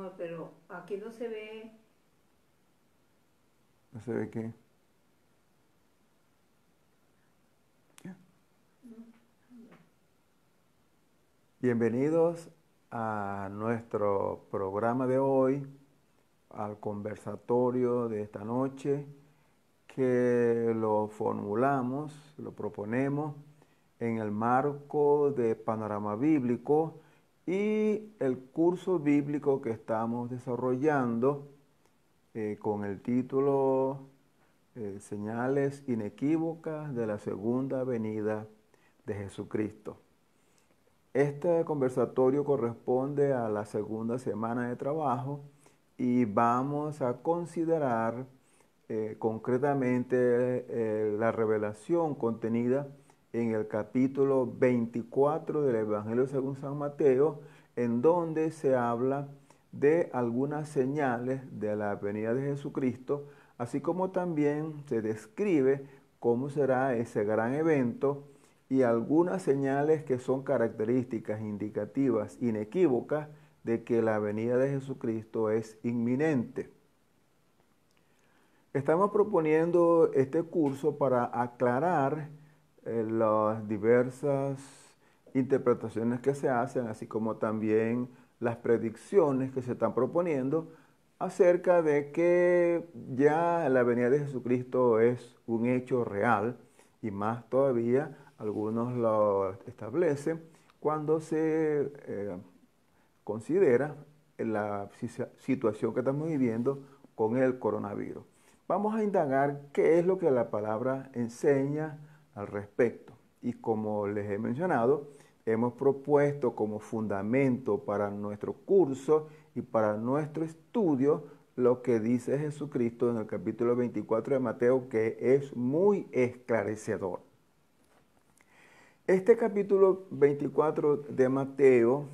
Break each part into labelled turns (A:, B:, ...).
A: amor, pero aquí no se ve.
B: ¿No se ve qué? Ya. Bienvenidos a nuestro programa de hoy, al conversatorio de esta noche, que lo formulamos, lo proponemos en el marco de Panorama Bíblico y el curso bíblico que estamos desarrollando con el título Señales inequívocas de la segunda venida de Jesucristo. Este conversatorio corresponde a la segunda semana de trabajo y vamos a considerar concretamente la revelación contenida en el capítulo 24 del Evangelio según San Mateo, en donde se habla de algunas señales de la venida de Jesucristo, así como también se describe cómo será ese gran evento y algunas señales que son características, indicativas, inequívocas de que la venida de Jesucristo es inminente. Estamos proponiendo este curso para aclarar las diversas interpretaciones que se hacen, así como también las predicciones que se están proponiendo acerca de que ya la venida de Jesucristo es un hecho real y más todavía algunos lo establecen cuando se considera la situación que estamos viviendo con el coronavirus. Vamos a indagar qué es lo que la palabra enseña al respecto. Y como les he mencionado, hemos propuesto como fundamento para nuestro curso y para nuestro estudio lo que dice Jesucristo en el capítulo 24 de Mateo, que es muy esclarecedor. Este capítulo 24 de Mateo,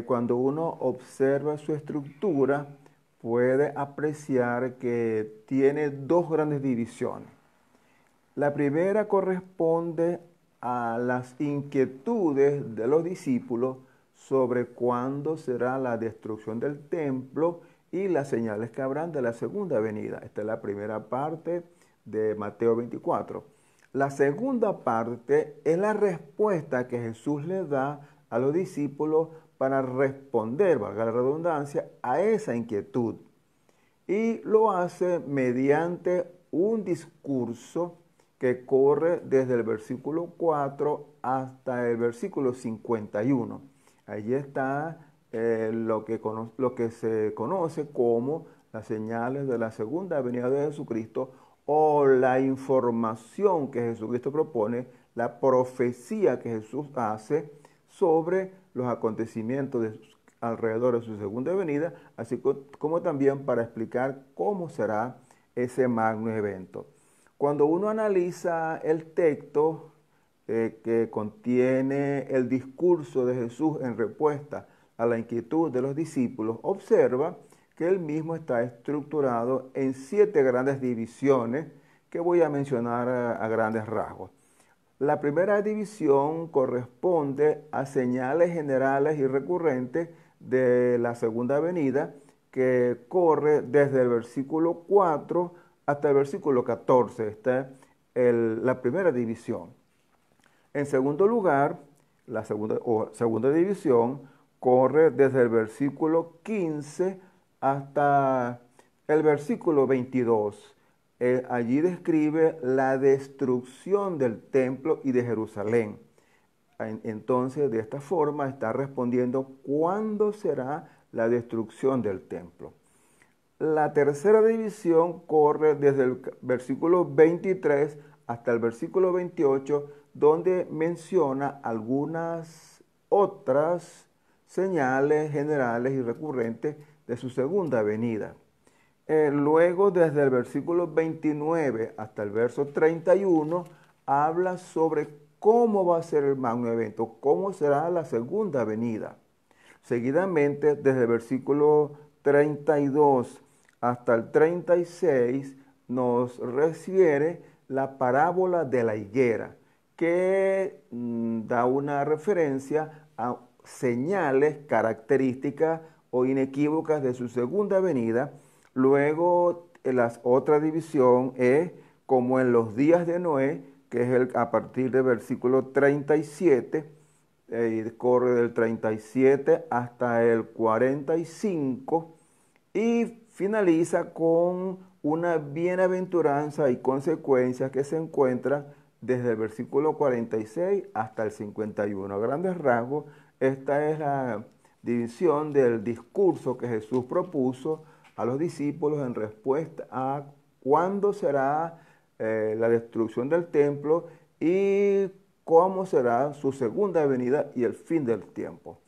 B: cuando uno observa su estructura, puede apreciar que tiene dos grandes divisiones. La primera corresponde a las inquietudes de los discípulos sobre cuándo será la destrucción del templo y las señales que habrán de la segunda venida. Esta es la primera parte de Mateo 24. La segunda parte es la respuesta que Jesús le da a los discípulos para responder, valga la redundancia, a esa inquietud. Y lo hace mediante un discurso que corre desde el versículo 4 hasta el versículo 51. Allí está lo que se conoce como las señales de la segunda venida de Jesucristo o la información que Jesucristo propone, la profecía que Jesús hace sobre los acontecimientos alrededor de su segunda venida, así como también para explicar cómo será ese magno evento. Cuando uno analiza el texto que contiene el discurso de Jesús en respuesta a la inquietud de los discípulos, observa que él mismo está estructurado en 7 grandes divisiones que voy a mencionar a grandes rasgos. La primera división corresponde a señales generales y recurrentes de la segunda venida, que corre desde el versículo 4 hasta el versículo 14. Esta es la primera división. En segundo lugar, la segunda división corre desde el versículo 15 hasta el versículo 22. Allí describe la destrucción del templo y de Jerusalén. Entonces, de esta forma está respondiendo cuándo será la destrucción del templo. La tercera división corre desde el versículo 23 hasta el versículo 28, donde menciona algunas otras señales generales y recurrentes de su segunda venida. Luego, desde el versículo 29 hasta el verso 31, habla sobre cómo va a ser el magno evento, cómo será la segunda venida. Seguidamente, desde el versículo 32 hasta el 36, nos refiere la parábola de la higuera, que da una referencia a señales características o inequívocas de su segunda venida. Luego, la otra división es como en los días de Noé, que es a partir del versículo 37, y corre del 37 hasta el 45 y finaliza con una bienaventuranza y consecuencias que se encuentran desde el versículo 46 hasta el 51. A grandes rasgos, esta es la división del discurso que Jesús propuso a los discípulos en respuesta a cuándo será la destrucción del templo y cómo será su segunda venida y el fin del tiempo.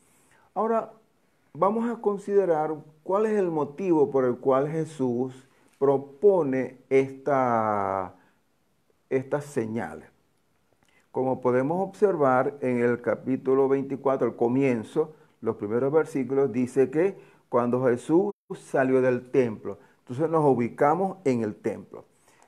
B: Ahora, vamos a considerar cuál es el motivo por el cual Jesús propone estas señales. Como podemos observar en el capítulo 24, al comienzo, los primeros versículos, dice que cuando Jesús salió del templo, entonces nos ubicamos en el templo.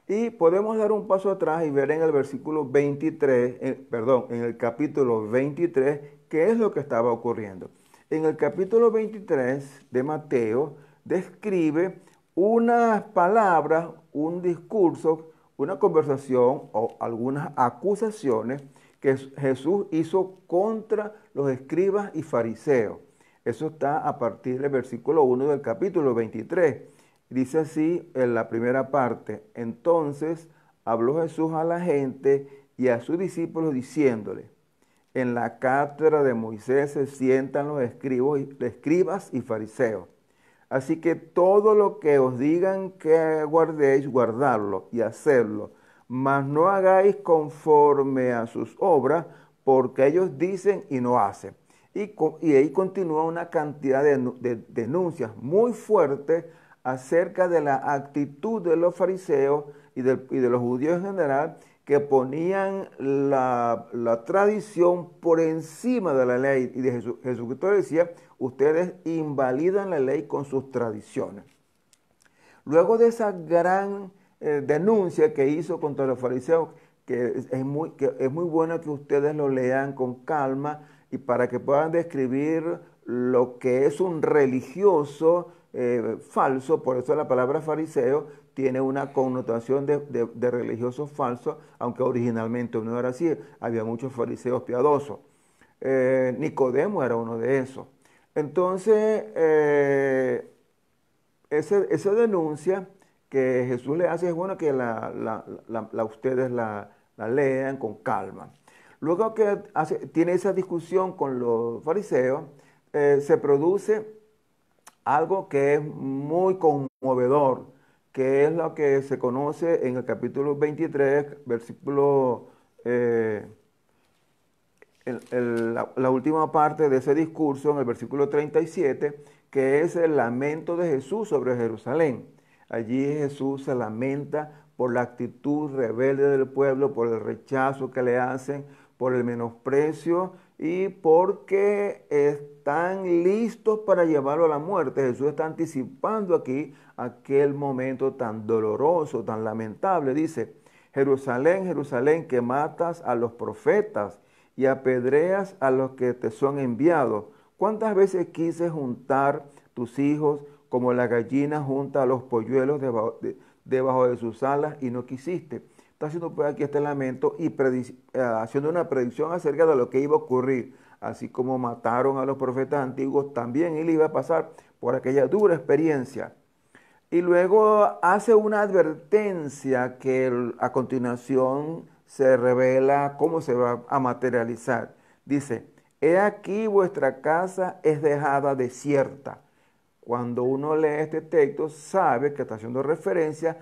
B: Y podemos dar un paso atrás y ver en el versículo 23, en el capítulo 23, qué es lo que estaba ocurriendo. En el capítulo 23 de Mateo describe unas palabras, un discurso, una conversación o algunas acusaciones que Jesús hizo contra los escribas y fariseos. Eso está a partir del versículo 1 del capítulo 23. Dice así en la primera parte: entonces habló Jesús a la gente y a sus discípulos diciéndole: en la cátedra de Moisés se sientan los escribas y fariseos. Así que todo lo que os digan que guardéis, guardadlo y hacerlo, mas no hagáis conforme a sus obras, porque ellos dicen y no hacen. Y ahí continúa una cantidad de denuncias muy fuertes acerca de la actitud de los fariseos y de los judíos en general, que ponían la tradición por encima de la ley. Y de Jesucristo decía: ustedes invalidan la ley con sus tradiciones. Luego de esa gran denuncia que hizo contra los fariseos, que es muy bueno que ustedes lo lean con calma y para que puedan describir lo que es un religioso falso. Por eso la palabra fariseo tiene una connotación de religioso falso, aunque originalmente no era así. Había muchos fariseos piadosos. Nicodemo era uno de esos. Entonces, esa denuncia que Jesús le hace es bueno que ustedes la lean con calma. Luego que tiene esa discusión con los fariseos, se produce algo que es muy conmovedor, que es lo que se conoce en el capítulo 23, versículo, la última parte de ese discurso, en el versículo 37, que es el lamento de Jesús sobre Jerusalén. Allí Jesús se lamenta por la actitud rebelde del pueblo, por el rechazo que le hacen, por el menosprecio y porque están listos para llevarlo a la muerte. Jesús está anticipando aquí aquel momento tan doloroso, tan lamentable. Dice: Jerusalén, Jerusalén, que matas a los profetas y apedreas a los que te son enviados. ¿Cuántas veces quise juntar tus hijos como la gallina junta a los polluelos debajo de sus alas y no quisiste? Está haciendo pues aquí este lamento y haciendo una predicción acerca de lo que iba a ocurrir. Así como mataron a los profetas antiguos, también él iba a pasar por aquella dura experiencia. Y luego hace una advertencia que a continuación se revela cómo se va a materializar. Dice: he aquí vuestra casa es dejada desierta. Cuando uno lee este texto, sabe que está haciendo referencia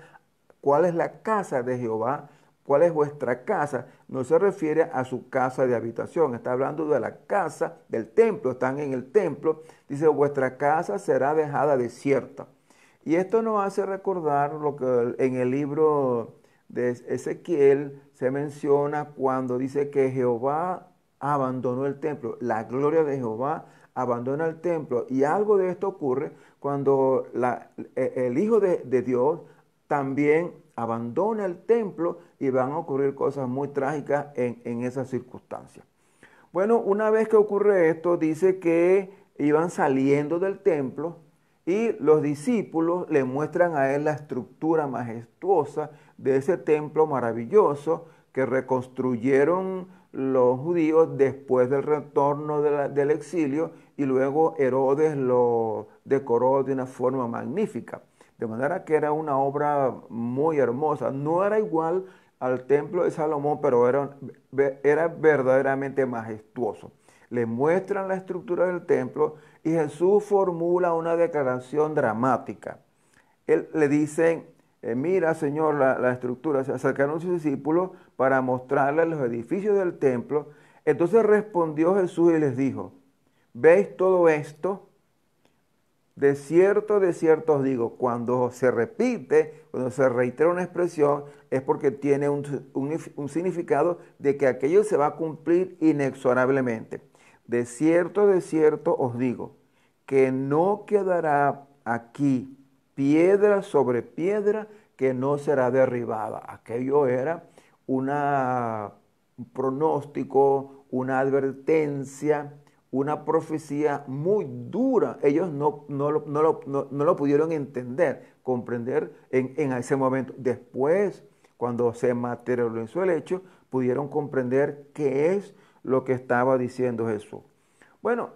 B: cuál es la casa de Jehová, cuál es vuestra casa. No se refiere a su casa de habitación, está hablando de la casa del templo, están en el templo. Dice: vuestra casa será dejada desierta. Y esto nos hace recordar lo que en el libro de Ezequiel se menciona cuando dice que Jehová abandonó el templo. La gloria de Jehová abandona el templo. Y algo de esto ocurre cuando el Hijo de Dios también abandona el templo y van a ocurrir cosas muy trágicas en esas circunstancias. Bueno, una vez que ocurre esto, dice que iban saliendo del templo y los discípulos le muestran a él la estructura majestuosa de ese templo maravilloso que reconstruyeron los judíos después del retorno del exilio, y luego Herodes lo decoró de una forma magnífica. De manera que era una obra muy hermosa. No era igual al templo de Salomón, pero era verdaderamente majestuoso. Le muestran la estructura del templo y Jesús formula una declaración dramática. Él le dice, mira, Señor, la estructura. Se acercaron sus discípulos para mostrarles los edificios del templo. Entonces respondió Jesús y les dijo, ¿veis todo esto? De cierto os digo, cuando se repite, cuando se reitera una expresión, es porque tiene un significado de que aquello se va a cumplir inexorablemente. De cierto os digo, que no quedará aquí piedra sobre piedra que no será derribada. Aquello era un pronóstico, una advertencia, una profecía muy dura. Ellos no lo pudieron entender, comprender en ese momento. Después, cuando se materializó el hecho, pudieron comprender qué es lo que estaba diciendo Jesús. Bueno,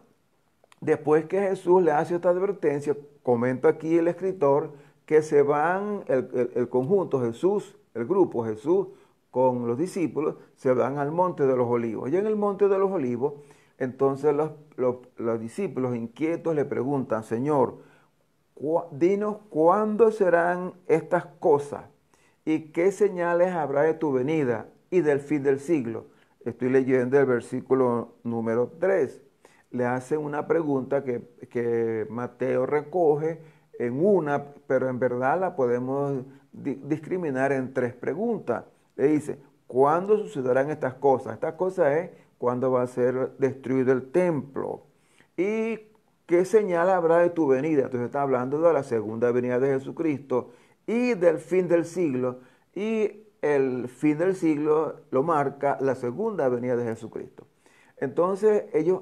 B: después que Jesús le hace esta advertencia, comenta aquí el escritor que se van el conjunto, Jesús, el grupo, Jesús con los discípulos, se van al monte de los olivos. Y en el monte de los olivos, entonces los discípulos inquietos le preguntan, Señor, dinos cuándo serán estas cosas y qué señales habrá de tu venida y del fin del siglo. Estoy leyendo el versículo número 3. Le hacen una pregunta que Mateo recoge en una, pero en verdad la podemos discriminar en tres preguntas. Le dice, ¿cuándo sucederán estas cosas? Estas cosas es cuándo va a ser destruido el templo. ¿Y qué señal habrá de tu venida? Entonces está hablando de la segunda venida de Jesucristo y del fin del siglo. Y el fin del siglo lo marca la segunda venida de Jesucristo. Entonces ellos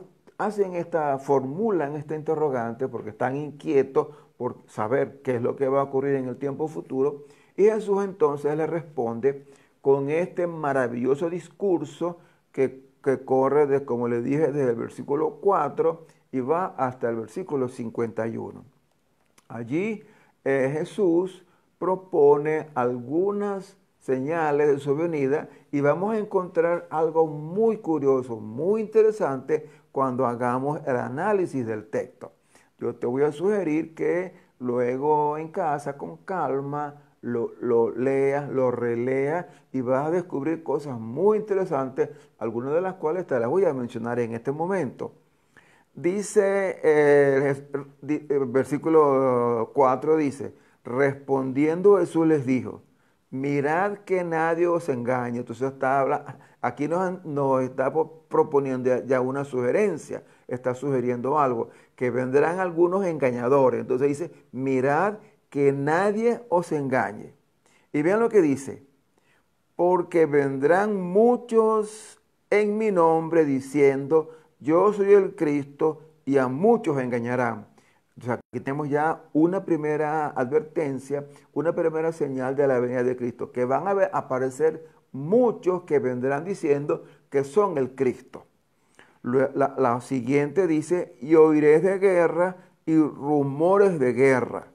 B: formulan esta interrogante porque están inquietos por saber qué es lo que va a ocurrir en el tiempo futuro. Y Jesús entonces le responde con este maravilloso discurso que corre, como le dije, desde el versículo 4 y va hasta el versículo 51. Allí Jesús propone algunas señales de su venida y vamos a encontrar algo muy curioso, muy interesante cuando hagamos el análisis del texto. Yo te voy a sugerir que luego en casa con calma lo leas, lo releas y vas a descubrir cosas muy interesantes, algunas de las cuales te las voy a mencionar en este momento. Dice el versículo 4 dice, respondiendo Jesús les dijo, mirad que nadie os engañe. Entonces aquí nos está proponiendo ya una sugerencia, está sugiriendo algo, que vendrán algunos engañadores. Entonces dice, mirad que nadie os engañe. Y vean lo que dice, porque vendrán muchos en mi nombre diciendo, yo soy el Cristo, y a muchos engañarán. O sea, aquí tenemos ya una primera advertencia, una primera señal de la venida de Cristo, que van a aparecer muchos que vendrán diciendo que son el Cristo. La siguiente dice, y oiréis de guerra y rumores de guerra.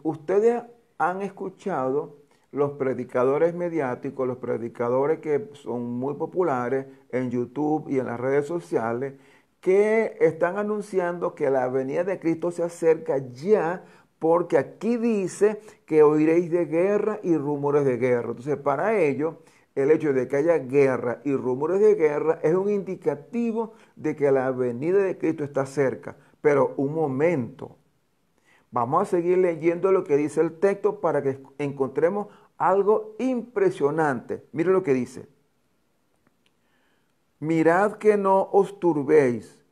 B: Ustedes han escuchado los predicadores mediáticos, los predicadores que son muy populares en YouTube y en las redes sociales, que están anunciando que la venida de Cristo se acerca ya, porque aquí dice que oiréis de guerra y rumores de guerra. Entonces, para ellos, el hecho de que haya guerra y rumores de guerra es un indicativo de que la venida de Cristo está cerca. Pero un momento, vamos a seguir leyendo lo que dice el texto para que encontremos algo impresionante. Mire lo que dice. Mirad que no os turbéis,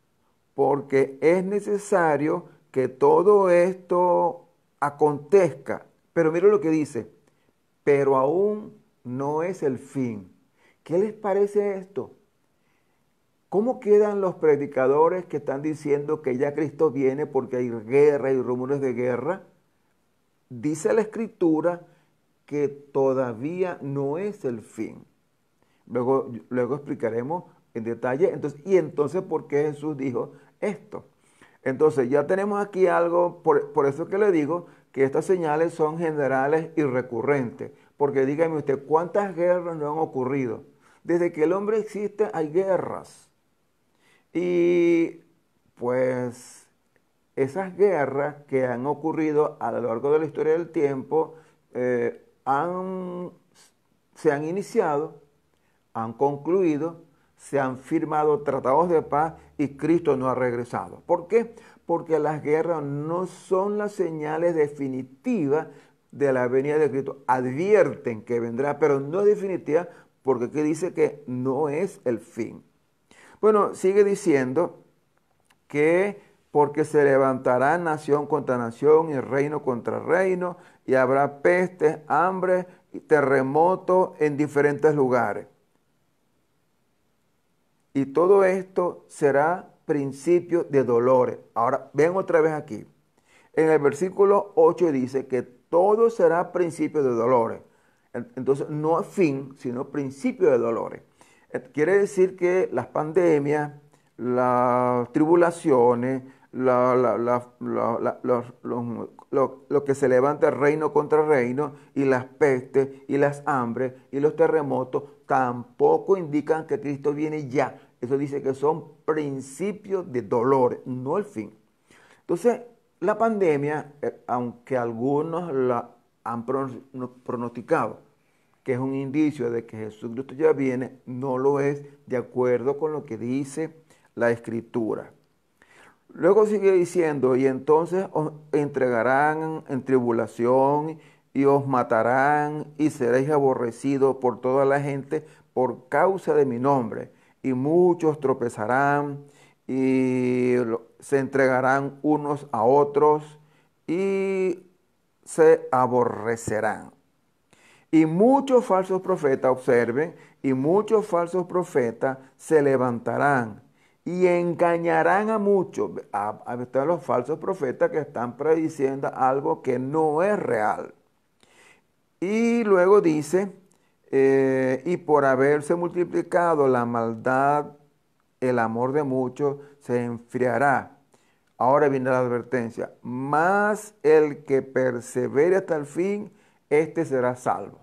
B: porque es necesario que todo esto acontezca. Pero mire lo que dice, pero aún no es el fin. ¿Qué les parece esto? ¿Cómo quedan los predicadores que están diciendo que ya Cristo viene porque hay guerra y rumores de guerra? Dice la Escritura que todavía no es el fin. Luego explicaremos en detalle. Entonces, ¿por qué Jesús dijo esto? Entonces, ya tenemos aquí algo, por eso que le digo que estas señales son generales y recurrentes. Porque dígame usted, ¿cuántas guerras no han ocurrido? Desde que el hombre existe hay guerras. Y pues esas guerras que han ocurrido a lo largo de la historia del tiempo se han iniciado, han concluido, se han firmado tratados de paz y Cristo no ha regresado. ¿Por qué? Porque las guerras no son las señales definitivas de la venida de Cristo. Advierten que vendrá, pero no es definitiva porque aquí dice que no es el fin. Bueno, sigue diciendo que porque se levantará nación contra nación y reino contra reino y habrá pestes, hambre y terremotos en diferentes lugares. Y todo esto será principio de dolores. Ahora, ven otra vez aquí. En el versículo 8 dice que todo será principio de dolores. Entonces, no fin, sino principio de dolores. Quiere decir que las pandemias, las tribulaciones, lo que se levanta reino contra reino, y las pestes, y las hambres, y los terremotos, tampoco indican que Cristo viene ya. Eso dice que son principios de dolores, no el fin. Entonces, la pandemia, aunque algunos la han pronosticado, que es un indicio de que Jesucristo ya viene, no lo es de acuerdo con lo que dice la Escritura. Luego sigue diciendo, y entonces os entregarán en tribulación y os matarán y seréis aborrecidos por toda la gente por causa de mi nombre. Y muchos tropezarán y se entregarán unos a otros y se aborrecerán. Y muchos falsos profetas, observen, y muchos falsos profetas se levantarán y engañarán a muchos. Están los falsos profetas que están prediciendo algo que no es real. Y luego dice, y por haberse multiplicado la maldad, el amor de muchos se enfriará. Ahora viene la advertencia, mas el que persevere hasta el fin, este será salvo.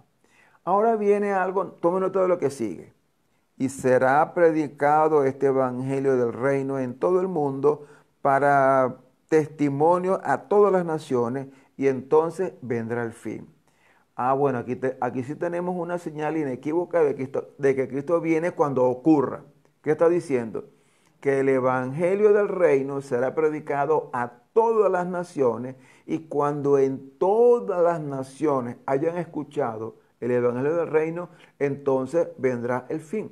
B: Ahora viene algo, tomen nota de lo que sigue. Y será predicado este evangelio del reino en todo el mundo para testimonio a todas las naciones y entonces vendrá el fin. Bueno, aquí sí tenemos una señal inequívoca de que Cristo viene cuando ocurra. ¿Qué está diciendo? Que el evangelio del reino será predicado a todas las naciones y cuando en todas las naciones hayan escuchado el evangelio del reino, entonces vendrá el fin.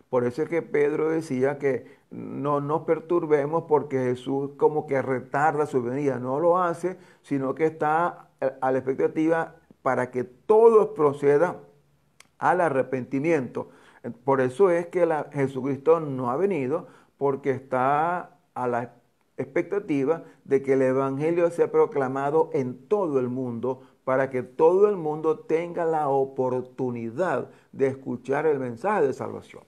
B: Por eso es que Pedro decía que no nos perturbemos porque Jesús como que retarda su venida. No lo hace, sino que está a la expectativa para que todos procedan al arrepentimiento. Por eso es que Jesucristo no ha venido, porque está a la expectativa de que el evangelio sea proclamado en todo el mundo, para que todo el mundo tenga la oportunidad de escuchar el mensaje de salvación.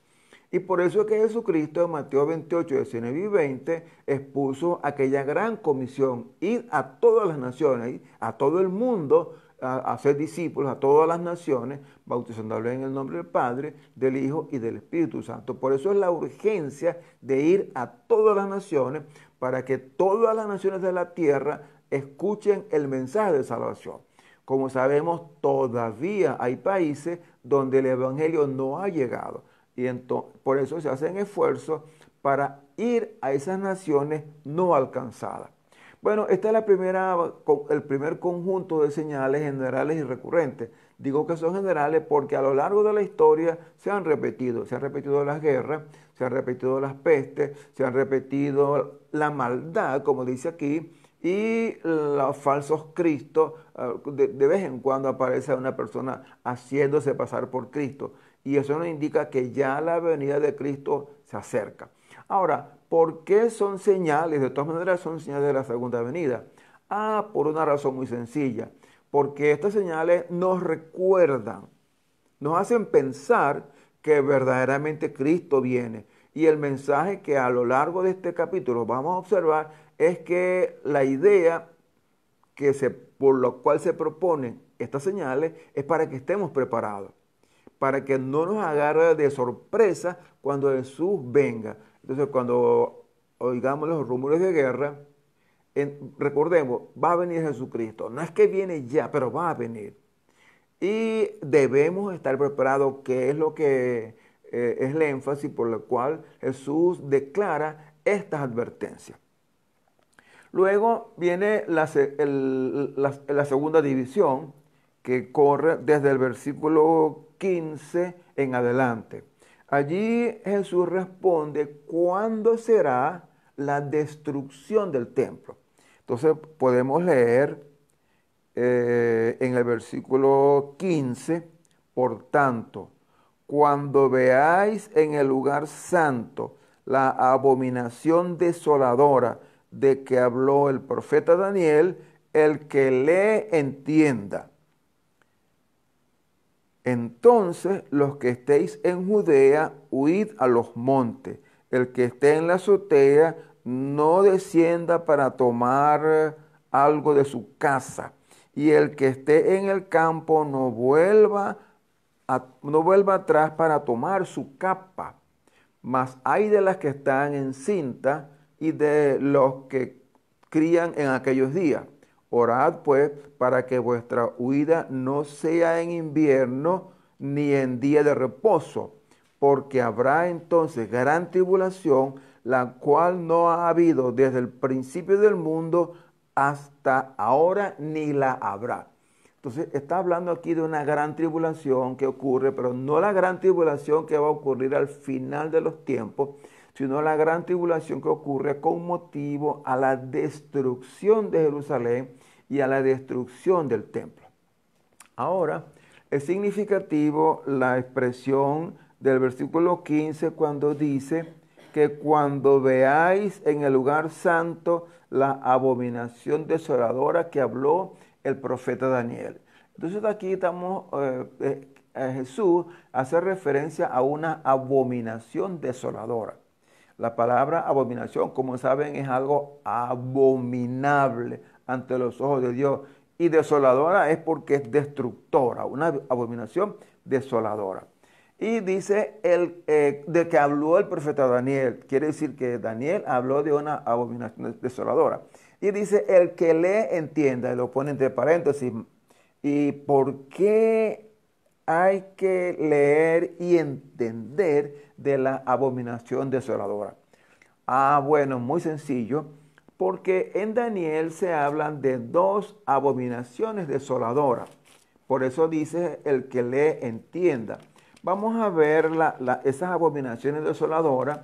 B: Y por eso es que Jesucristo en Mateo 28, 19 y 20 expuso aquella gran comisión, ir a todas las naciones, a todo el mundo, a hacer discípulos a todas las naciones, bautizándoles en el nombre del Padre, del Hijo y del Espíritu Santo. Por eso es la urgencia de ir a todas las naciones, para que todas las naciones de la tierra escuchen el mensaje de salvación. Como sabemos, todavía hay países donde el evangelio no ha llegado. Y por eso se hacen esfuerzos para ir a esas naciones no alcanzadas. Bueno, esta es el primer conjunto de señales generales y recurrentes. Digo que son generales porque a lo largo de la historia se han repetido. Se han repetido las guerras, se han repetido las pestes, se han repetido la maldad, como dice aquí, y los falsos cristos. De vez en cuando aparece una persona haciéndose pasar por Cristo. y eso nos indica que ya la venida de Cristo se acerca. Ahora, ¿por qué son señales? De todas maneras son señales de la segunda venida. Por una razón muy sencilla, porque estas señales nos recuerdan, nos hacen pensar que verdaderamente Cristo viene. Y el mensaje que a lo largo de este capítulo vamos a observar es que la idea por lo cual se proponen estas señales es para que estemos preparados, para que no nos agarre de sorpresa cuando Jesús venga. Entonces, cuando oigamos los rumores de guerra, recordemos, va a venir Jesucristo. No es que viene ya, pero va a venir. Y debemos estar preparados, que es lo que es el énfasis por el cual Jesús declara estas advertencias. Luego viene la segunda división, que corre desde el versículo 15 en adelante. Allí Jesús responde cuándo será la destrucción del templo. Entonces podemos leer en el versículo 15, por tanto, cuando veáis en el lugar santo la abominación desoladora de que habló el profeta Daniel, el que lee entienda. Entonces los que estéis en Judea, huid a los montes. El que esté en la azotea, no descienda para tomar algo de su casa. Y el que esté en el campo, no vuelva atrás para tomar su capa. Mas hay de las que están encintas y de los que crían en aquellos días. Orad pues para que vuestra huida no sea en invierno ni en día de reposo, porque habrá entonces gran tribulación, la cual no ha habido desde el principio del mundo hasta ahora, ni la habrá. Entonces está hablando aquí de una gran tribulación que ocurre, pero no la gran tribulación que va a ocurrir al final de los tiempos, sino la gran tribulación que ocurre con motivo a la destrucción de Jerusalén y a la destrucción del templo. Ahora, es significativo la expresión del versículo 15 cuando dice que cuando veáis en el lugar santo la abominación desoladora que habló el profeta Daniel. Entonces aquí Jesús hace referencia a una abominación desoladora. La palabra abominación, como saben, es algo abominable ante los ojos de Dios. Y desoladora es porque es destructora, una abominación desoladora. Y dice de que habló el profeta Daniel. Quiere decir que Daniel habló de una abominación desoladora. Y dice, el que lee entienda, y lo pone entre paréntesis. ¿Y por qué hay que leer y entender de la abominación desoladora? Bueno, muy sencillo, porque en Daniel se hablan de dos abominaciones desoladoras. Por eso dice, el que lee entienda. Vamos a ver esas abominaciones desoladoras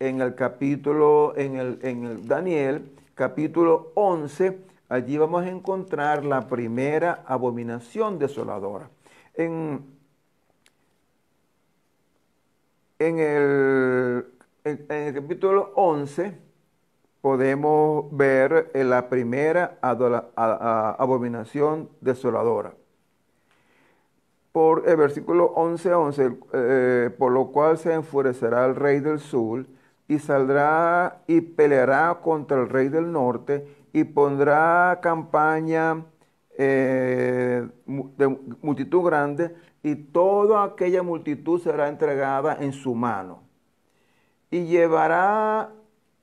B: en el capítulo, en el Daniel, capítulo 11. Allí vamos a encontrar la primera abominación desoladora. En el capítulo 11 podemos ver la primera abominación desoladora. Por el versículo 11:11, por lo cual se enfurecerá el rey del sur y saldrá y peleará contra el rey del norte y pondrá campaña de multitud grande, y toda aquella multitud será entregada en su mano. Y llevará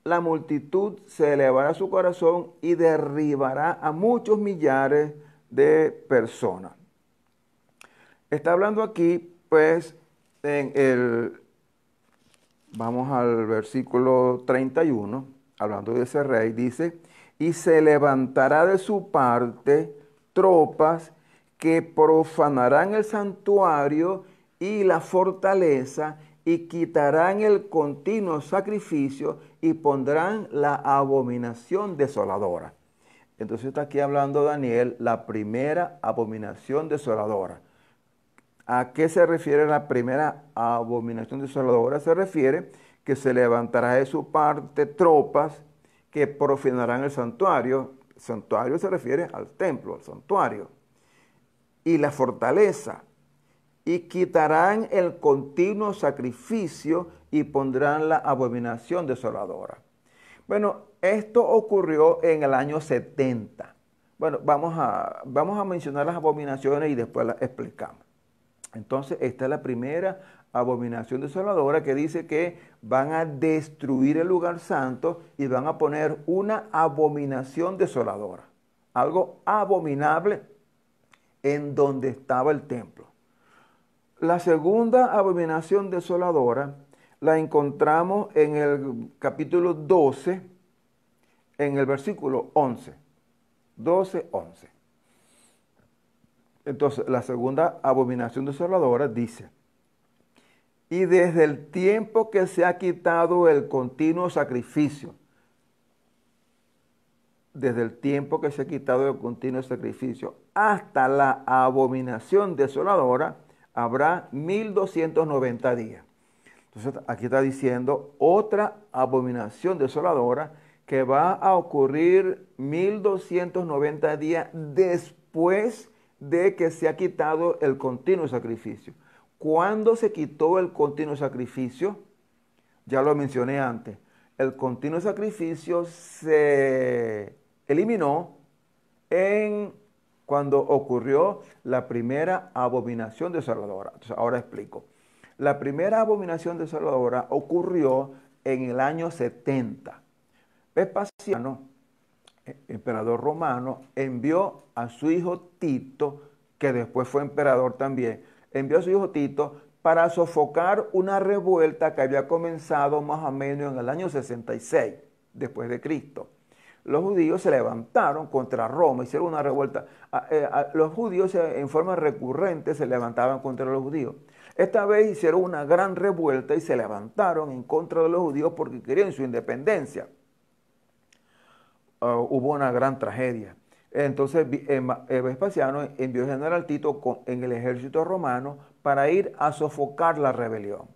B: la multitud, se elevará su corazón y derribará a muchos millares de personas. Está hablando aquí, pues, vamos al versículo 31, hablando de ese rey, dice, y se levantará de su parte tropas que profanarán el santuario y la fortaleza, y quitarán el continuo sacrificio y pondrán la abominación desoladora. Entonces está aquí hablando Daniel, la primera abominación desoladora. ¿A qué se refiere la primera abominación desoladora? Se refiere que se levantará de su parte tropas que profanarán el santuario. El santuario se refiere al templo, al santuario. Y la fortaleza. Y quitarán el continuo sacrificio y pondrán la abominación desoladora. Bueno, esto ocurrió en el año 70. Bueno, vamos a mencionar las abominaciones y después las explicamos. Entonces, esta es la primera abominación desoladora que dice que van a destruir el lugar santo y van a poner una abominación desoladora. Algo abominable en donde estaba el templo. La segunda abominación desoladora la encontramos en el capítulo 12, en el versículo 11. 12, 11. Entonces, la segunda abominación desoladora dice: y desde el tiempo que se ha quitado el continuo sacrificio, desde el tiempo que se ha quitado el continuo sacrificio hasta la abominación desoladora, habrá 1290 días. Entonces, aquí está diciendo otra abominación desoladora que va a ocurrir 1290 días después de que se ha quitado el continuo sacrificio. ¿Cuándo se quitó el continuo sacrificio? Ya lo mencioné antes. El continuo sacrificio se eliminó cuando ocurrió la primera abominación desoladora. Entonces, ahora explico. La primera abominación desoladora ocurrió en el año 70. Vespasiano, emperador romano, envió a su hijo Tito, que después fue emperador también, envió a su hijo Tito para sofocar una revuelta que había comenzado más o menos en el año 66 después de Cristo. Los judíos se levantaron contra Roma, hicieron una revuelta. Los judíos en forma recurrente se levantaban contra los judíos. Esta vez hicieron una gran revuelta y se levantaron en contra de los judíos porque querían su independencia. Hubo una gran tragedia. Entonces Vespasiano envió al general Tito en el ejército romano para ir a sofocar la rebelión.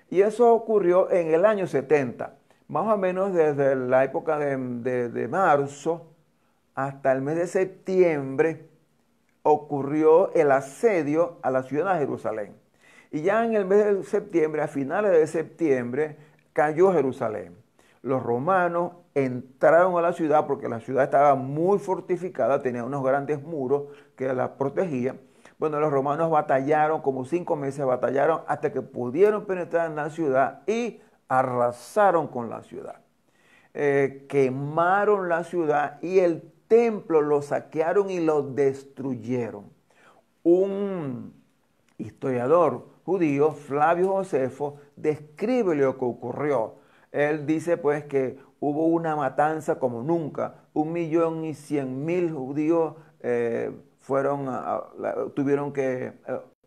B: Y eso ocurrió en el año 70, más o menos desde la época de marzo hasta el mes de septiembre ocurrió el asedio a la ciudad de Jerusalén. Y ya en el mes de septiembre, a finales de septiembre, cayó Jerusalén. Los romanos entraron a la ciudad porque la ciudad estaba muy fortificada, tenía unos grandes muros que la protegían. Bueno, los romanos batallaron, como 5 meses batallaron hasta que pudieron penetrar en la ciudad y arrasaron con la ciudad. Quemaron la ciudad y el templo lo saquearon y lo destruyeron. Un historiador judío, Flavio Josefo, describe lo que ocurrió. Él dice pues que hubo una matanza como nunca. 1.100.000 judíos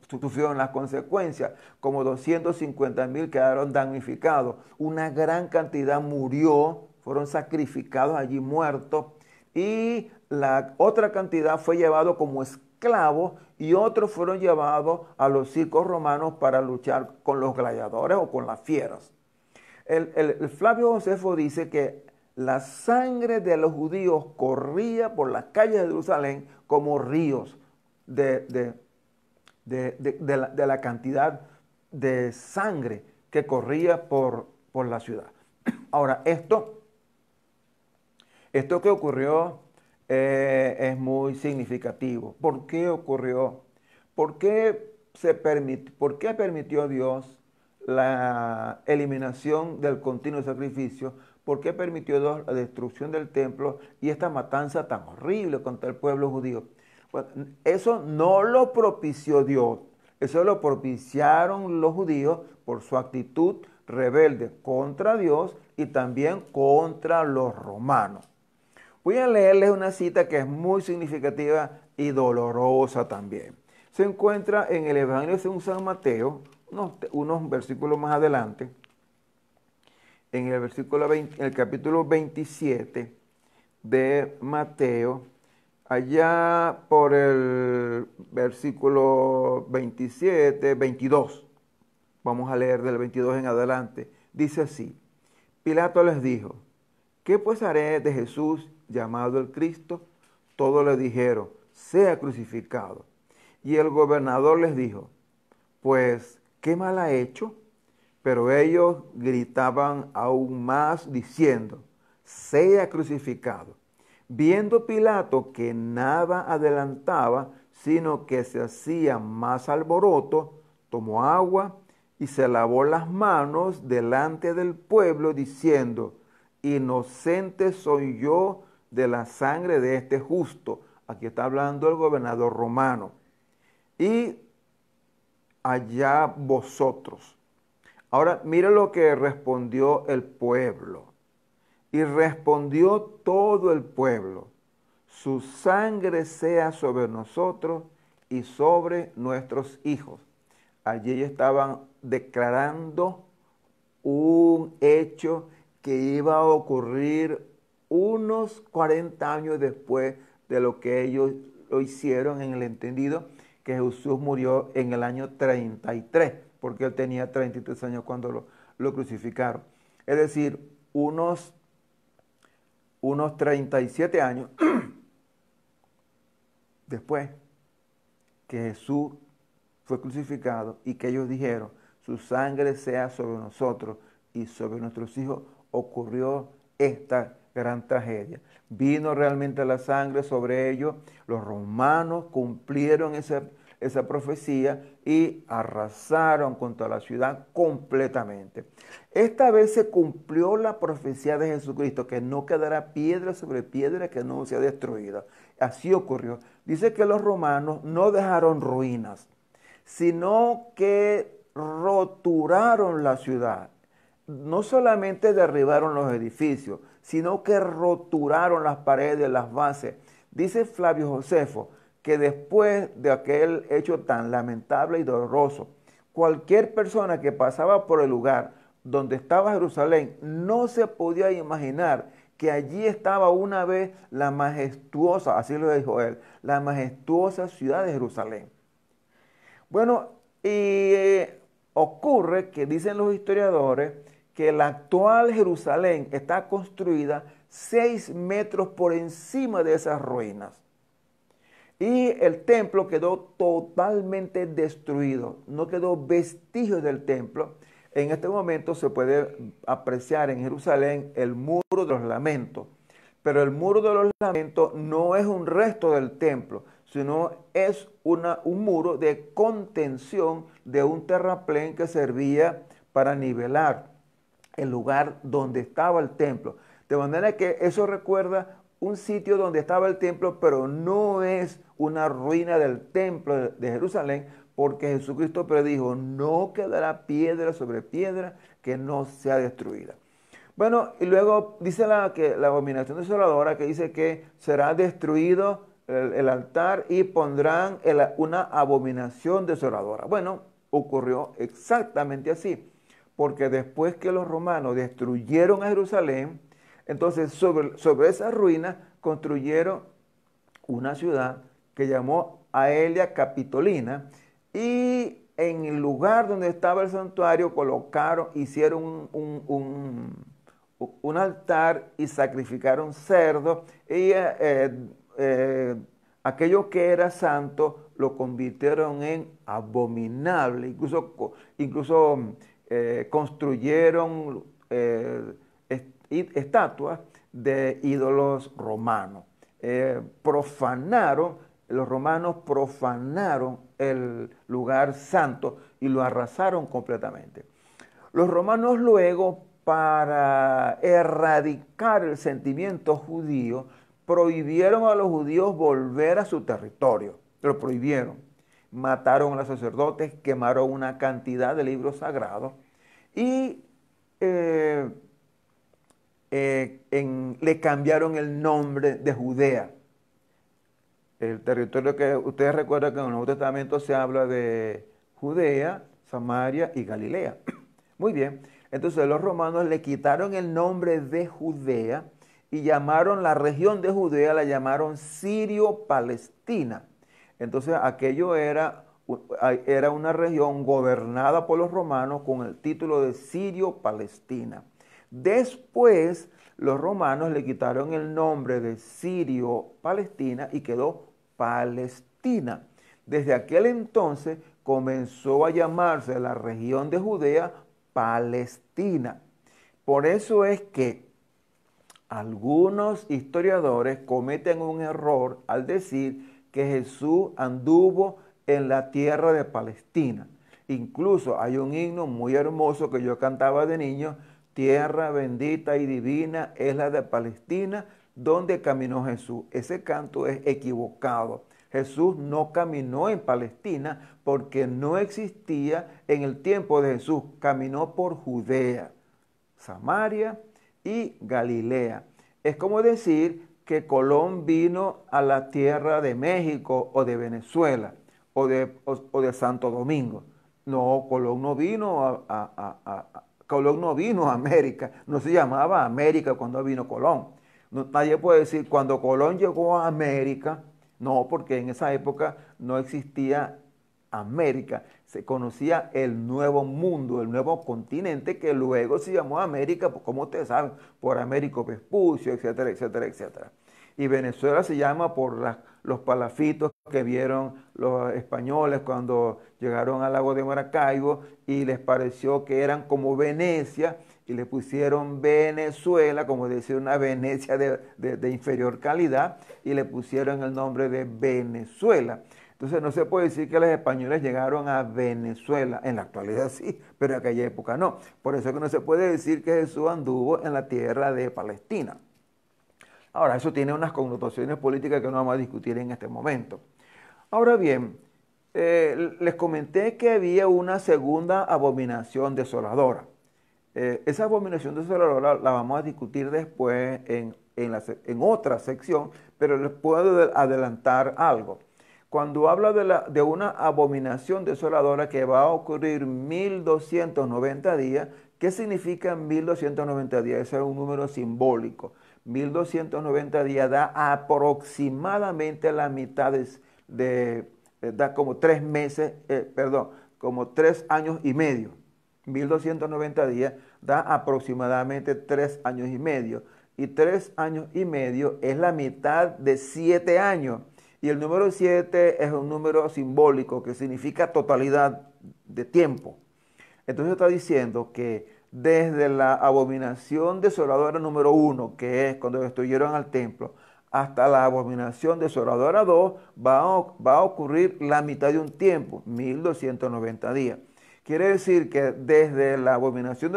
B: sufrieron las consecuencias. Como 250.000 quedaron damnificados. Una gran cantidad murió, fueron sacrificados allí muertos. Y la otra cantidad fue llevado como esclavos y otros fueron llevados a los circos romanos para luchar con los gladiadores o con las fieras. El Flavio Josefo dice que la sangre de los judíos corría por las calles de Jerusalén como ríos de la cantidad de sangre que corría por la ciudad. Ahora, esto que ocurrió es muy significativo. ¿Por qué ocurrió? ¿Por qué permitió Dios la eliminación del continuo sacrificio? ¿Por qué permitió Dios la destrucción del templo y esta matanza tan horrible contra el pueblo judío? Bueno, eso no lo propició Dios, eso lo propiciaron los judíos por su actitud rebelde contra Dios y también contra los romanos. Voy a leerles una cita que es muy significativa y dolorosa también. Se encuentra en el Evangelio según San Mateo, unos versículos más adelante, en el capítulo 27 de Mateo, allá por el versículo 27, 22. Vamos a leer del 22 en adelante. Dice así: Pilato les dijo: ¿qué pues haré de Jesús llamado el Cristo? Todos le dijeron: sea crucificado. Y el gobernador les dijo: pues, ¿qué mal ha hecho? Pero ellos gritaban aún más diciendo: sea crucificado. Viendo Pilato que nada adelantaba, sino que se hacía más alboroto, tomó agua y se lavó las manos delante del pueblo, diciendo: inocente soy yo de la sangre de este justo. Aquí está hablando el gobernador romano. Y allá vosotros. Ahora, mira lo que respondió el pueblo. Y respondió todo el pueblo: su sangre sea sobre nosotros y sobre nuestros hijos. Allí ellos estaban declarando un hecho que iba a ocurrir unos 40 años después de lo que ellos lo hicieron, en el entendido que Jesús murió en el año 33, porque él tenía 33 años cuando lo crucificaron. Es decir, unos 37 años después que Jesús fue crucificado y que ellos dijeron: su sangre sea sobre nosotros y sobre nuestros hijos, ocurrió esta gran tragedia. Vino realmente la sangre sobre ellos. Los romanos cumplieron esa profecía y arrasaron contra la ciudad completamente. Esta vez se cumplió la profecía de Jesucristo, que no quedará piedra sobre piedra que no sea destruida. Así ocurrió. Dice que los romanos no dejaron ruinas, sino que roturaron la ciudad. No solamente derribaron los edificios, sino que roturaron las paredes, las bases. Dice Flavio Josefo que después de aquel hecho tan lamentable y doloroso, cualquier persona que pasaba por el lugar donde estaba Jerusalén no se podía imaginar que allí estaba una vez la majestuosa, así lo dijo él, la majestuosa ciudad de Jerusalén. Bueno, y ocurre que dicen los historiadores que la actual Jerusalén está construida 6 metros por encima de esas ruinas. Y el templo quedó totalmente destruido, no quedó vestigio del templo. En este momento se puede apreciar en Jerusalén el muro de los lamentos, pero el muro de los lamentos no es un resto del templo, sino es un muro de contención de un terraplén que servía para nivelar el lugar donde estaba el templo. De manera que eso recuerda un sitio donde estaba el templo, pero no es una ruina del templo de Jerusalén, porque Jesucristo predijo: no quedará piedra sobre piedra que no sea destruida. Bueno, y luego dice que la abominación desoladora, que dice que será destruido el altar y pondrán una abominación desoladora. Bueno, ocurrió exactamente así, porque después que los romanos destruyeron a Jerusalén, entonces sobre esa ruina construyeron una ciudad que llamó Aelia Capitolina, y en el lugar donde estaba el santuario hicieron un altar y sacrificaron cerdos, y aquello que era santo lo convirtieron en abominable. Incluso construyeron estatuas de ídolos romanos. Los romanos profanaron el lugar santo y lo arrasaron completamente. Los romanos luego, para erradicar el sentimiento judío, prohibieron a los judíos volver a su territorio. Lo prohibieron. Mataron a los sacerdotes, quemaron una cantidad de libros sagrados y le cambiaron el nombre de Judea. El territorio que ustedes recuerdan que en el Nuevo Testamento se habla de Judea, Samaria y Galilea. Muy bien, entonces los romanos le quitaron el nombre de Judea y llamaron la región de Judea, la llamaron Sirio-Palestina. Entonces aquello era una región gobernada por los romanos con el título de Sirio-Palestina. Después los romanos le quitaron el nombre de Sirio-Palestina y quedó Palestina. Desde aquel entonces comenzó a llamarse la región de Judea Palestina. Por eso es que algunos historiadores cometen un error al decir que Jesús anduvo en la tierra de Palestina. Incluso hay un himno muy hermoso que yo cantaba de niño: tierra bendita y divina es la de Palestina, donde caminó Jesús. Ese canto es equivocado. Jesús no caminó en Palestina porque no existía en el tiempo de Jesús. Caminó por Judea, Samaria y Galilea. Es como decir que Colón vino a la tierra de México o de Venezuela o de Santo Domingo. No, Colón no vino Colón no vino a América. No se llamaba América cuando vino Colón. Nadie puede decir cuando Colón llegó a América. No, porque en esa época no existía América, se conocía el nuevo mundo, el nuevo continente que luego se llamó América, pues, como ustedes saben, por Américo Vespucio, etcétera, etcétera, etcétera. Y Venezuela se llama por los palafitos que vieron los españoles cuando llegaron al lago de Maracaibo y les pareció que eran como Venecia y le pusieron Venezuela, como decir una Venecia de inferior calidad, y le pusieron el nombre de Venezuela. Entonces no se puede decir que los españoles llegaron a Venezuela. En la actualidad sí, pero en aquella época no. Por eso es que no se puede decir que Jesús anduvo en la tierra de Palestina. Ahora, eso tiene unas connotaciones políticas que no vamos a discutir en este momento. Ahora bien, les comenté que había una segunda abominación desoladora. Esa abominación desoladora la vamos a discutir después en otra sección, pero les puedo adelantar algo. Cuando habla de una abominación desoladora que va a ocurrir 1290 días, ¿qué significa 1290 días? Ese es un número simbólico. 1290 días da aproximadamente la mitad da como 3 meses, como 3 años y medio. 1290 días da aproximadamente 3 años y medio. Y 3 años y medio es la mitad de 7 años. Y el número 7 es un número simbólico que significa totalidad de tiempo. Entonces está diciendo que desde la abominación desoladora número 1, que es cuando destruyeron al templo, hasta la abominación desoladora 2, va a ocurrir la mitad de un tiempo, 1290 días. Quiere decir que desde la abominación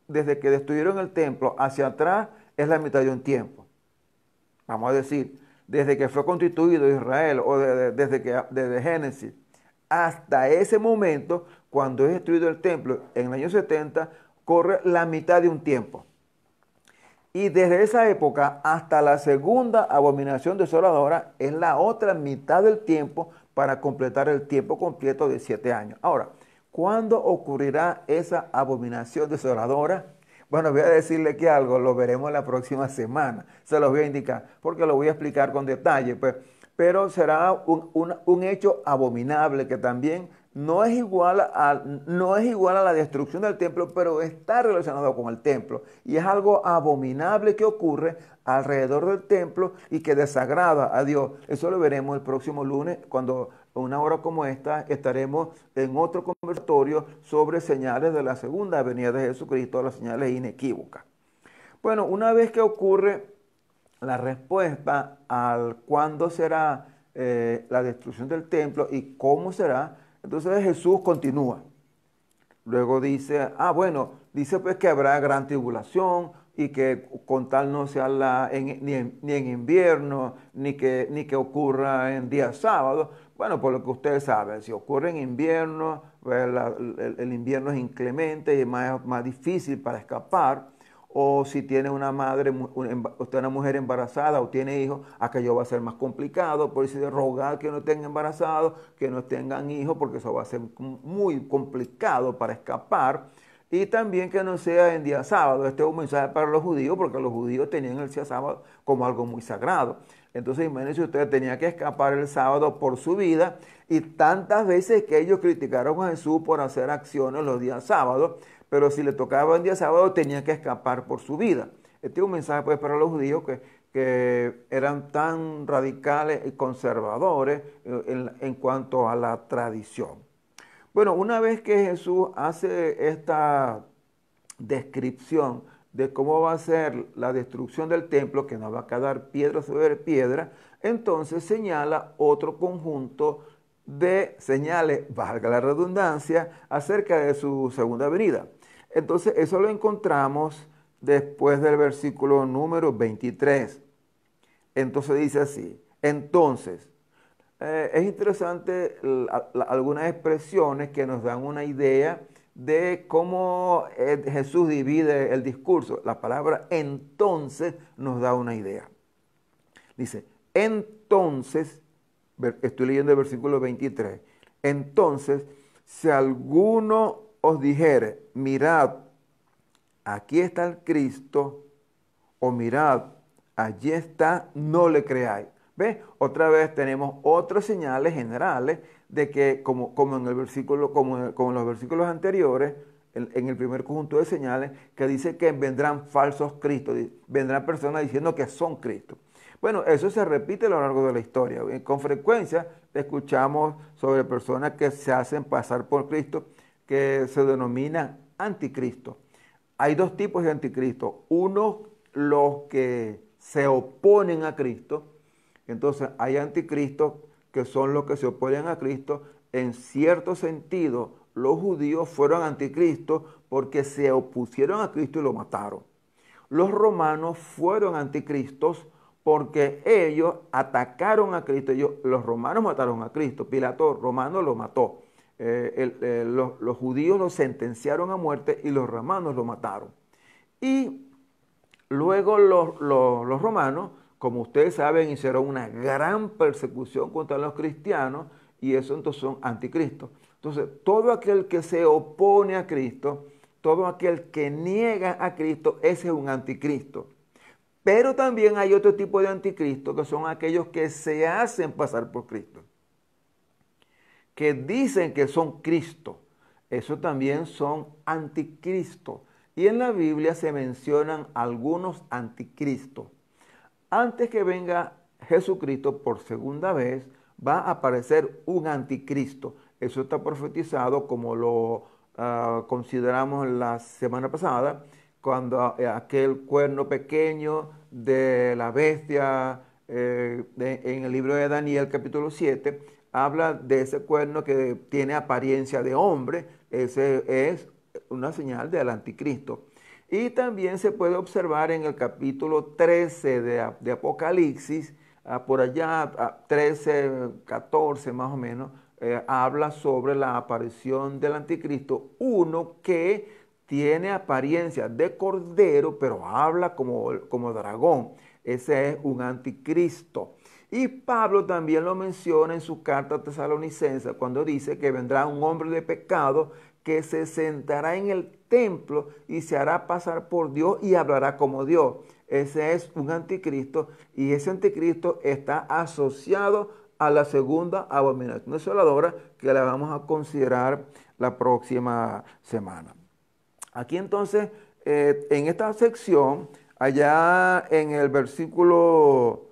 B: desde que destruyeron el templo hacia atrás es la mitad de un tiempo. Vamos a decir, desde que fue constituido Israel o desde Génesis hasta ese momento, cuando es destruido el templo en el año 70, corre la mitad de un tiempo. Y desde esa época hasta la segunda abominación desoladora es la otra mitad del tiempo para completar el tiempo completo de 7 años. Ahora, ¿cuándo ocurrirá esa abominación desoladora? Bueno, voy a decirle que algo lo veremos la próxima semana. Se los voy a indicar porque lo voy a explicar con detalle. Pues, pero será un hecho abominable que también no es igual a la destrucción del templo, pero está relacionado con el templo. Y es algo abominable que ocurre alrededor del templo y que desagrada a Dios. Eso lo veremos el próximo lunes, cuando a una hora como esta estaremos en otro conversatorio sobre señales de la segunda venida de Jesucristo, las señales inequívocas. Bueno, una vez que ocurre la respuesta al cuándo será la destrucción del templo y cómo será, entonces Jesús continúa. Luego dice, dice pues que habrá gran tribulación y que con tal no se habla ni en invierno, ni que ocurra en días sábados. Bueno, por lo que ustedes saben, si ocurre en invierno, pues el invierno es inclemente y es más difícil para escapar. O si tiene una mujer embarazada o tiene hijos, aquello va a ser más complicado. Por eso de rogar que no estén embarazados, que no tengan hijos, porque eso va a ser muy complicado para escapar. y también que no sea en día sábado. Este es un mensaje para los judíos porque los judíos tenían el día sábado como algo muy sagrado. Entonces imagínense ustedes, tenía que escapar el sábado por su vida y tantas veces que ellos criticaron a Jesús por hacer acciones los días sábados, pero si le tocaba el día sábado tenía que escapar por su vida. Este es un mensaje pues para los judíos que eran tan radicales y conservadores en cuanto a la tradición. Bueno, una vez que Jesús hace esta descripción de cómo va a ser la destrucción del templo, que no va a quedar piedra sobre piedra, entonces señala otro conjunto de señales, valga la redundancia, acerca de su segunda venida. Entonces eso lo encontramos después del versículo número 23. Entonces dice así, entonces, es interesante algunas expresiones que nos dan una idea de cómo Jesús divide el discurso. La palabra entonces nos da una idea. Dice, entonces, estoy leyendo el versículo 23, entonces, si alguno os dijere, mirad, aquí está el Cristo, o mirad, allí está, no le creáis. ¿Ves? Otra vez tenemos otras señales generales de que, como en el versículo, como en los versículos anteriores, en el primer conjunto de señales, que dice que vendrán falsos cristos, vendrán personas diciendo que son Cristo. Bueno, eso se repite a lo largo de la historia. Con frecuencia escuchamos sobre personas que se hacen pasar por Cristo, que se denominan anticristo. Hay dos tipos de anticristo. Uno, los que se oponen a Cristo. Entonces hay anticristos que son los que se oponen a Cristo. En cierto sentido, los judíos fueron anticristos porque se opusieron a Cristo y lo mataron. Los romanos fueron anticristos porque ellos atacaron a Cristo. Los romanos mataron a Cristo. Pilato romano lo mató. Los judíos lo sentenciaron a muerte y los romanos lo mataron. Y luego los romanos, como ustedes saben, hicieron una gran persecución contra los cristianos y eso entonces son anticristos. Entonces, todo aquel que se opone a Cristo, todo aquel que niega a Cristo, ese es un anticristo. Pero también hay otro tipo de anticristo que son aquellos que se hacen pasar por Cristo, que dicen que son Cristo. Eso también son anticristos. Y en la Biblia se mencionan algunos anticristos. Antes que venga Jesucristo por segunda vez, va a aparecer un anticristo. Eso está profetizado como lo consideramos la semana pasada, cuando aquel cuerno pequeño de la bestia en el libro de Daniel capítulo 7, habla de ese cuerno que tiene apariencia de hombre. Ese es una señal del anticristo. Y también se puede observar en el capítulo 13 de Apocalipsis, por allá 13, 14 más o menos, habla sobre la aparición del anticristo, uno que tiene apariencia de cordero, pero habla como dragón. Ese es un anticristo. Y Pablo también lo menciona en su carta a Tesalonicenses cuando dice que vendrá un hombre de pecado que se sentará en el templo y se hará pasar por Dios y hablará como Dios. Ese es un anticristo y ese anticristo está asociado a la segunda abominación desoladora que la vamos a considerar la próxima semana. Aquí entonces, en esta sección, allá en el versículo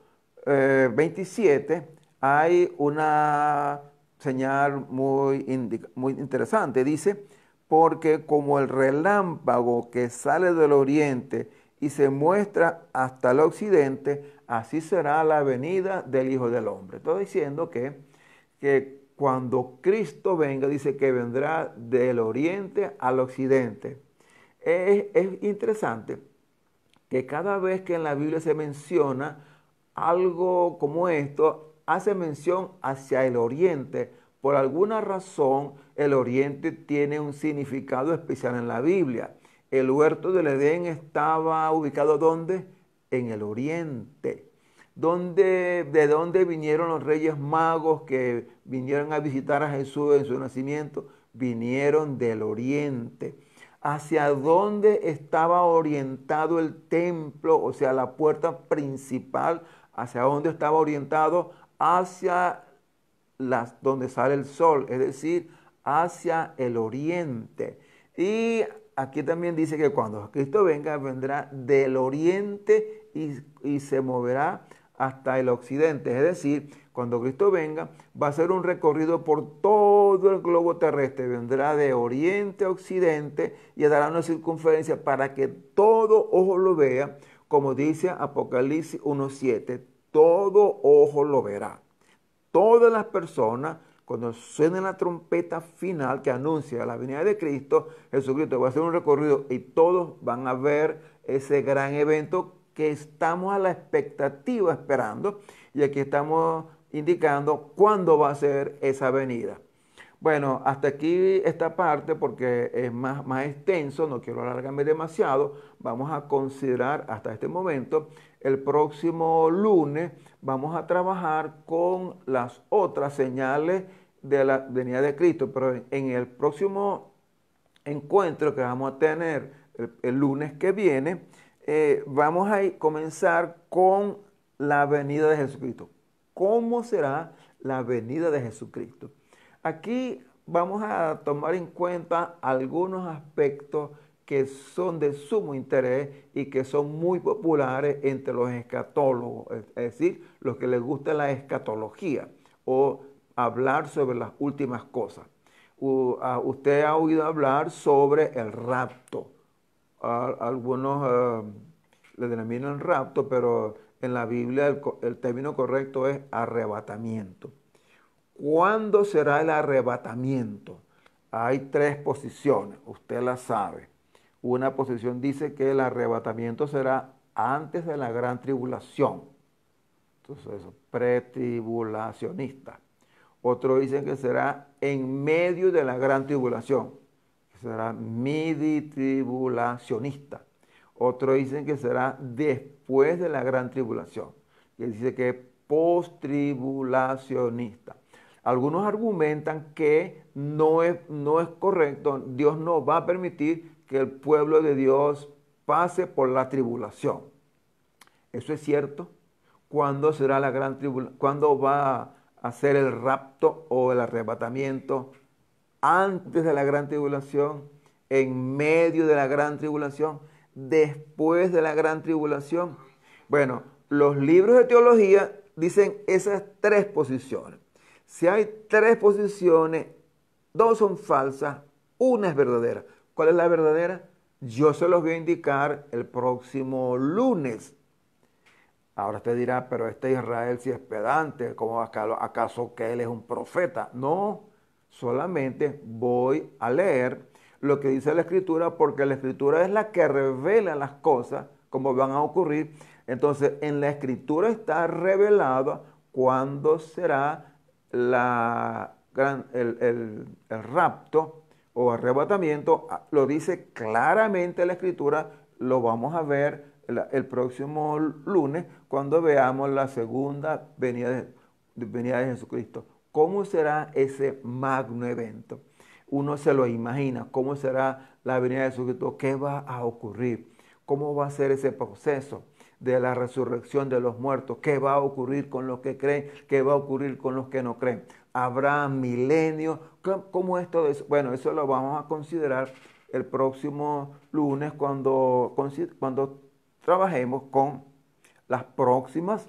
B: 27, hay una señal muy interesante. Dice, porque como el relámpago que sale del oriente y se muestra hasta el occidente, así será la venida del Hijo del Hombre. Estoy diciendo que cuando Cristo venga, dice que vendrá del oriente al occidente. Es interesante que cada vez que en la Biblia se menciona algo como esto, hace mención hacia el oriente. Por alguna razón, el oriente tiene un significado especial en la Biblia. El huerto del Edén estaba ubicado ¿dónde? En el oriente. ¿De dónde vinieron los reyes magos que vinieron a visitar a Jesús en su nacimiento? Vinieron del oriente. hacia dónde estaba orientado el templo, o sea, la puerta principal, hacia dónde estaba orientado, hacia donde sale el sol, es decir, hacia el oriente. Y aquí también dice que cuando Cristo venga, vendrá del oriente y se moverá hasta el occidente. Es decir, cuando Cristo venga, va a hacer un recorrido por todo el globo terrestre. Vendrá de oriente a occidente y dará una circunferencia para que todo ojo lo vea, como dice Apocalipsis 1:7. Todo ojo lo verá. Todas las personas, cuando suene la trompeta final que anuncia la venida de Cristo, Jesucristo va a hacer un recorrido y todos van a ver ese gran evento que estamos a la expectativa esperando, y aquí estamos indicando cuándo va a ser esa venida. Bueno, hasta aquí esta parte porque es más extenso, no quiero alargarme demasiado. Vamos a considerar hasta este momento. El próximo lunes vamos a trabajar con las otras señales de la venida de Cristo, pero en el próximo encuentro que vamos a tener el lunes que viene, vamos a comenzar con la venida de Jesucristo. ¿Cómo será la venida de Jesucristo? Aquí vamos a tomar en cuenta algunos aspectos que son de sumo interés y que son muy populares entre los escatólogos, es decir, los que les gusta la escatología o hablar sobre las últimas cosas. Usted ha oído hablar sobre el rapto. Algunos le denominan rapto, pero en la Biblia el término correcto es arrebatamiento. ¿Cuándo será el arrebatamiento? Hay tres posiciones, usted la sabe. Una posición dice que el arrebatamiento será antes de la gran tribulación. Entonces, eso, pretribulacionista. Otros dicen que será en medio de la gran tribulación, que será midi-tribulacionista. Otros dicen que será después de la gran tribulación, y dice que es post-tribulacionista. Algunos argumentan que no es correcto, Dios no va a permitir que el pueblo de Dios pase por la tribulación. ¿Eso es cierto? ¿Cuándo será la gran tribulación? ¿Cuándo va a ser el rapto o el arrebatamiento? ¿Antes de la gran tribulación? ¿En medio de la gran tribulación? ¿Después de la gran tribulación? Bueno, los libros de teología dicen esas tres posiciones. Si hay tres posiciones, dos son falsas, una es verdadera. ¿Cuál es la verdadera? Yo se los voy a indicar el próximo lunes. Ahora usted dirá, pero este Israel sí es pedante, ¿cómo acaso que él es un profeta? No, solamente voy a leer lo que dice la Escritura, porque la Escritura es la que revela las cosas como van a ocurrir. Entonces, en la Escritura está revelado cuándo será el rapto o arrebatamiento. Lo dice claramente la Escritura, lo vamos a ver el próximo lunes cuando veamos la segunda venida de Jesucristo. ¿Cómo será ese magno evento? Uno se lo imagina, ¿cómo será la venida de Jesucristo? ¿Qué va a ocurrir? ¿Cómo va a ser ese proceso de la resurrección de los muertos? ¿Qué va a ocurrir con los que creen? ¿Qué va a ocurrir con los que no creen? ¿Habrá milenios? ¿Cómo es todo eso? Bueno, eso lo vamos a considerar el próximo lunes cuando trabajemos con las próximas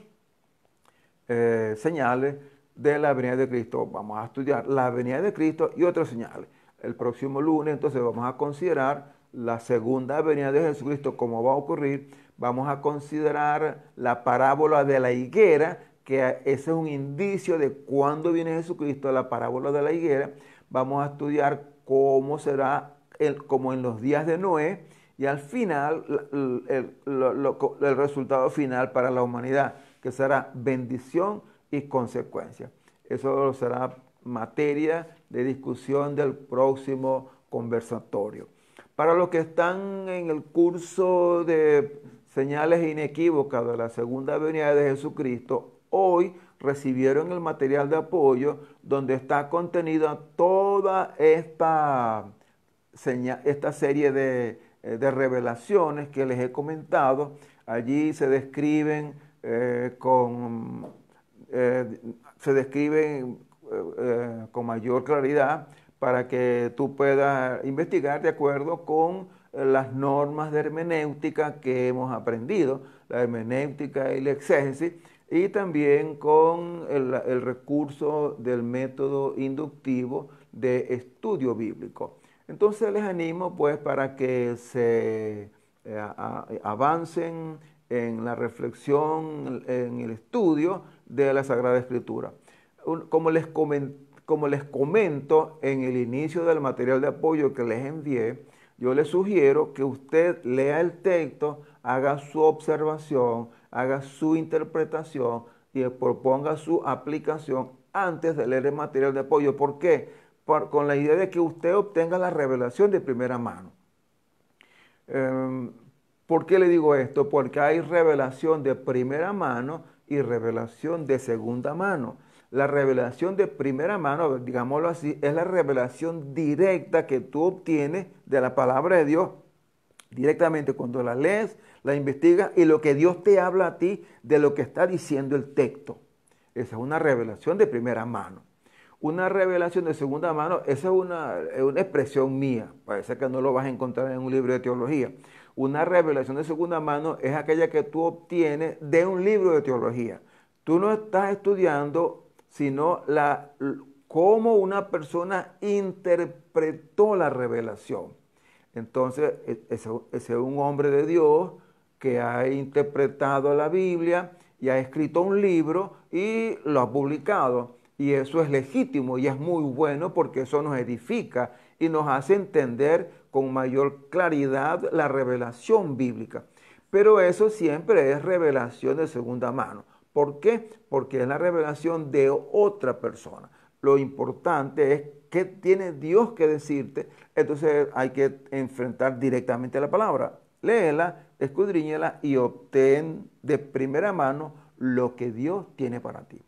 B: señales de la venida de Cristo. Vamos a estudiar la venida de Cristo y otras señales. El próximo lunes entonces vamos a considerar la segunda venida de Jesucristo, cómo va a ocurrir. Vamos a considerar la parábola de la higuera, que ese es un indicio de cuándo viene Jesucristo, la parábola de la higuera. Vamos a estudiar cómo será como en los días de Noé, y al final el resultado final para la humanidad, que será bendición y consecuencia. Eso será materia de discusión del próximo conversatorio. Para los que están en el curso de señales inequívocas de la segunda venida de Jesucristo, hoy recibieron el material de apoyo donde está contenida toda esta esta serie de revelaciones que les he comentado. Allí se describen se describen con mayor claridad para que tú puedas investigar de acuerdo con las normas de hermenéutica que hemos aprendido, la hermenéutica y la exégesis, y también con el recurso del método inductivo de estudio bíblico. Entonces les animo pues para que se avancen en la reflexión, en el estudio de la Sagrada Escritura. Como les comento en el inicio del material de apoyo que les envié, yo les sugiero que usted lea el texto, haga su observación, haga su interpretación y proponga su aplicación antes de leer el material de apoyo. ¿Por qué? Con la idea de que usted obtenga la revelación de primera mano. ¿Por qué le digo esto? Porque hay revelación de primera mano y revelación de segunda mano. La revelación de primera mano, digámoslo así, es la revelación directa que tú obtienes de la palabra de Dios directamente cuando la lees, la investigas y lo que Dios te habla a ti de lo que está diciendo el texto. Esa es una revelación de primera mano. Una revelación de segunda mano, esa es una expresión mía, parece que no lo vas a encontrar en un libro de teología. Una revelación de segunda mano es aquella que tú obtienes de un libro de teología. Tú no estás estudiando sino cómo una persona interpretó la revelación. Entonces, ese es un hombre de Dios que ha interpretado la Biblia y ha escrito un libro y lo ha publicado. Y eso es legítimo y es muy bueno porque eso nos edifica y nos hace entender con mayor claridad la revelación bíblica. Pero eso siempre es revelación de segunda mano. ¿Por qué? Porque es la revelación de otra persona. Lo importante es qué tiene Dios que decirte. Entonces hay que enfrentar directamente la palabra. Léela, escudriñela y obtén de primera mano lo que Dios tiene para ti.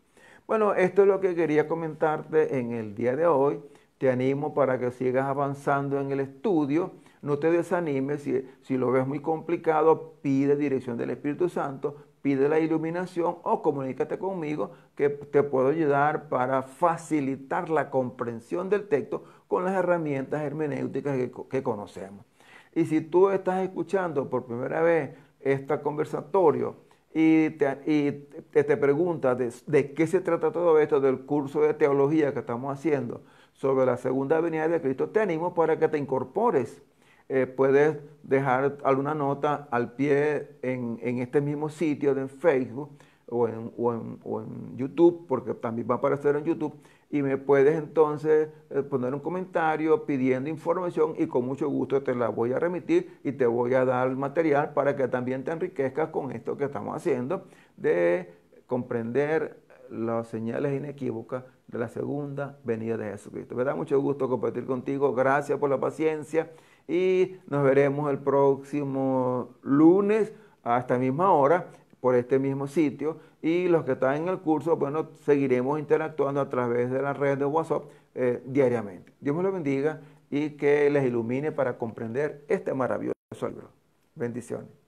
B: Bueno, esto es lo que quería comentarte en el día de hoy. Te animo para que sigas avanzando en el estudio. No te desanimes. Si lo ves muy complicado, pide dirección del Espíritu Santo, pide la iluminación o comunícate conmigo que te puedo ayudar para facilitar la comprensión del texto con las herramientas hermenéuticas que conocemos. Y si tú estás escuchando por primera vez este conversatorio y te preguntas de qué se trata todo esto del curso de teología que estamos haciendo sobre la segunda venida de Cristo, te animo para que te incorpores. Puedes dejar alguna nota al pie en este mismo sitio de Facebook o en YouTube, porque también va a aparecer en YouTube, y me puedes entonces poner un comentario pidiendo información y con mucho gusto te la voy a remitir y te voy a dar el material para que también te enriquezcas con esto que estamos haciendo de comprender las señales inequívocas de la segunda venida de Jesucristo. Me da mucho gusto compartir contigo. Gracias por la paciencia y nos veremos el próximo lunes a esta misma hora por este mismo sitio. Y los que están en el curso, bueno, seguiremos interactuando a través de la red de WhatsApp diariamente. Dios me los bendiga y que les ilumine para comprender este maravilloso libro. Bendiciones.